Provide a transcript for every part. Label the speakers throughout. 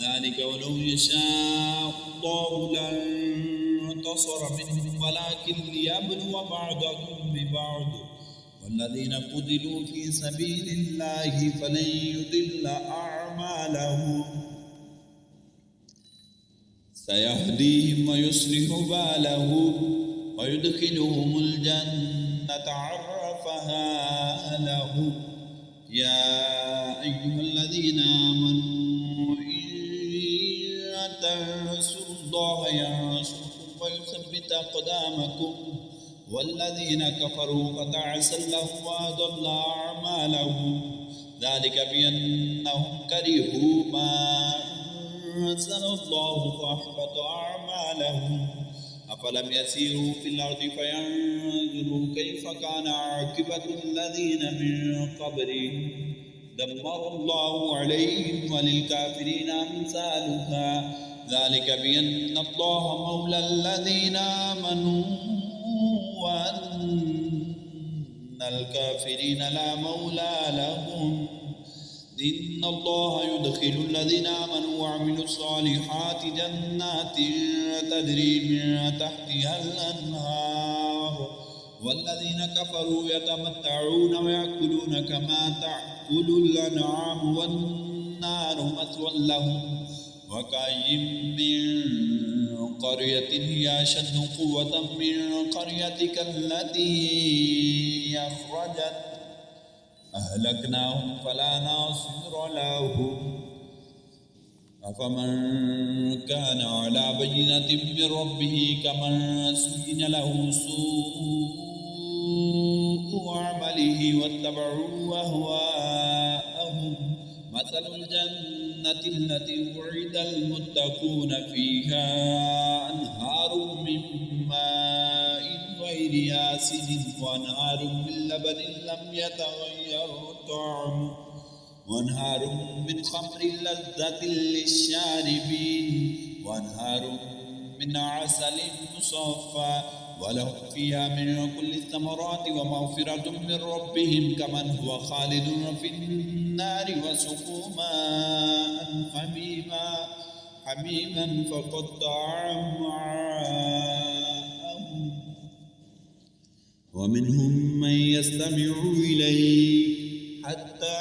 Speaker 1: ذلك ولو يشاء الله لانتصر منهم ولكن ليبلو بعضكم ببعض والذين قتلوا في سبيل الله فلن يضل أعمالهم سيهديهم ويصلح بالهم ويدخلهم الجنة عرفها لهم يا أيها الذين آمنوا تنصروا الله ينصركم ويثبت أقدامكم والذين كفروا فتعسا لهم وأضل أعمالهم ذلك بأنهم كرهوا ما أنزل الله فأحبط أعمالهم أفلم يسيروا في الأرض فينظروا كيف كان عاقبة الذين من قبلهم دمر الله عليهم وللكافرين أمثالها ذلك بأن الله مولى الذين آمنوا وأن الكافرين لا مولى لهم إن الله يدخل الذين آمنوا وعملوا الصالحات جنات تجري من تحتها الأنهار والذين كفروا يتمتعون ويأكلون كما تأكل الأنعام والنار مثوى لهم وكأين من قرية هي أشد قوة من قريتك التي أخرجت أهلكناهم فلا ناصر لهم أفمن كان على بينة من ربه كمن زين له سوء عمله واتبعوا أهواءهم مثل الجنة التي وعد المتقون فيها أنهار من ماء غير آسن وأنهار من لبن لم يتغير طعمه وأنهار من خمر لذة للشاربين وأنهار من عسل مصفى ولهم فيها من كل الثمرات ومغفرة من ربهم كمن هو خالد في النار وسقوا ماء حميما فقطع أمعاءهم ومنهم من يستمع إليك حتى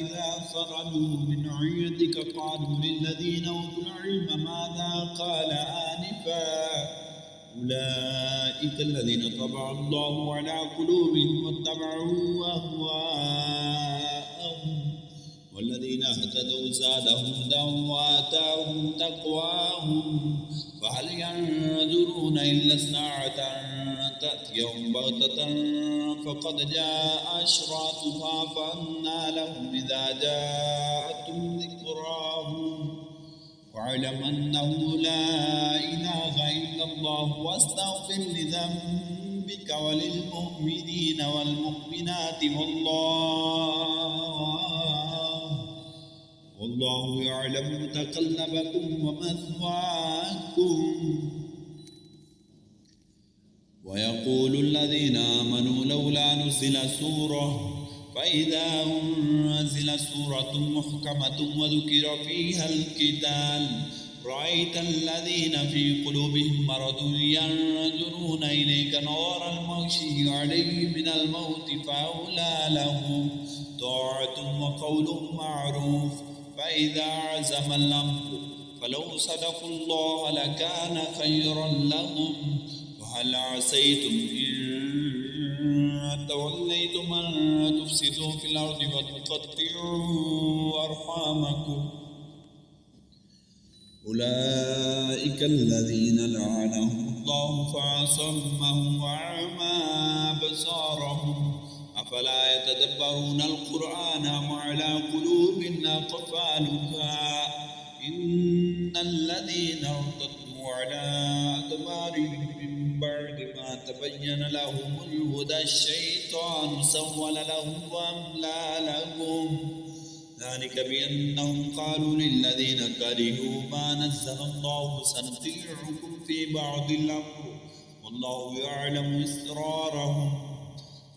Speaker 1: إذا خرجوا من عندك قالوا للذين أوتوا العلم ماذا قال آنفا أولئك الذين طبع الله على قلوبهم واتبعوا أهواءهم والذين اهتدوا زادهم هدى وآتاهم تقواهم فهل ينظرون إلا الساعة أن تأتيهم بغتة فقد جاء أشراطها فأنى لهم إذا جاءتهم ذكراهم واعلم أنه لا إله إلا الله واستغفر لذنبك وللمؤمنين والمؤمنات والله يعلم متقلبكم ومثواكم ويقول الذين آمنوا لولا نزل سورة فإذا أنزل سورة محكمة وذكر فيها القتال رأيت الذين في قلوبهم مرض ينظرون إليك نظر المغشي عليه من الموت فأولى لهم طاعة وقول معروف فإذا عزم الأمر فلو صدقوا الله لكان خيرا لهم وهل عسيتم إن توليتم أن تفسدوا في الأرض وتقطعوا أرحامكم أولئك الذين لعنهم الله فأصمهم وأعمى أبصارهم أفلا يتدبرون القرآن أم على قلوب أقفالها إن الذين ارتدوا على أدبارهم من بعد ما تبين لهم الهدى الشيطان سول لهم وأملى لهم ذلك بأنهم قالوا للذين كرهوا ما نزل الله سنطيعكم في بعض الأمر والله يعلم إسرارهم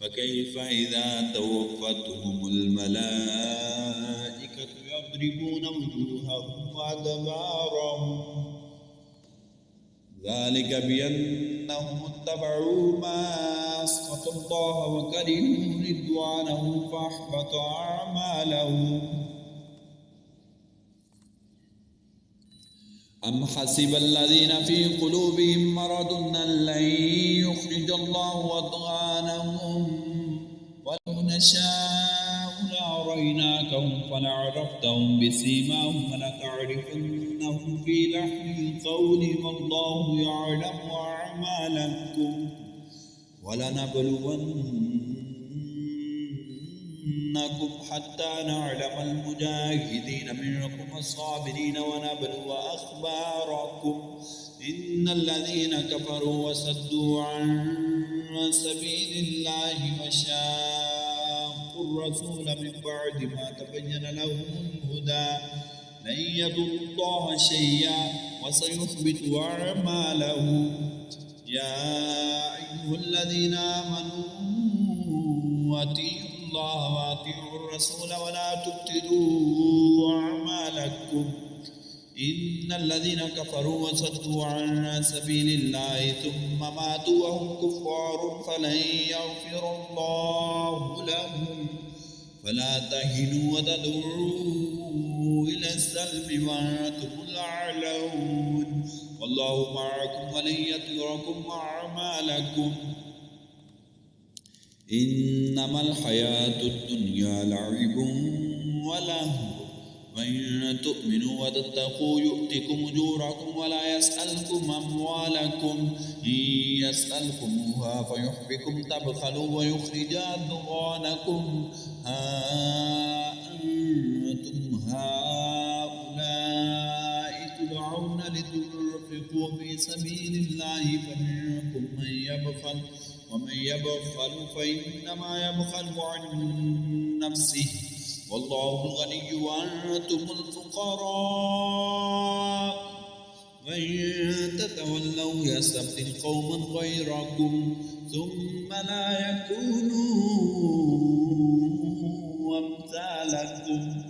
Speaker 1: فكيف إذا توفتهم الملائكة يضربون وجوههم وأدبارهم ذلك بأنهم اتبعوا ما أسخط الله وكرهوا رضوانه فأحبط أعمالهم أم حسب الذين في قلوبهم مرض أن لن يخرج الله أضغانهم ولو نشاء لأريناكهم فلعرفتهم بسيماهم ولتعرفنهم في لحن القول والله يعلم أعمالكم ولنبلونكم حتى نعلم المجاهدين منكم الصابرين ونبلو أخباركم إن الذين كفروا وصدوا عن سبيل الله وشاقوا الرسول من بعد ما تبين لهم الهدى لن يضروا الله شيئا وسيحبط أعمالهم يا أيها الذين آمنوا أطيعوا الله وأطيعوا الرسول ولا تبطلوا أعمالكم إن الذين كفروا وصدوا عن سبيل الله ثم ماتوا وهم كفار فلن يغفر الله لهم فلا تهنوا وتدعوا إلى السلم وأنتم الأعلون والله معكم ولن يتركم أعمالكم إنما الحياة الدنيا لعب ولهو وإن تؤمنوا وتتقوا يؤتكم أجوركم ولا يسألكم أموالكم إن يسألكموها فيحفكم تبخلوا ويخرج أضغانكم ها أنتم هؤلاء تدعون لتنفقوا في سبيل الله فمنكم من يبخل ومن يبخل فإنما يبخل عن نفسه والله الغني وأنتم الفقراء وإن تتولوا يستبدل قوما غيركم ثم لا يكونوا أمثالكم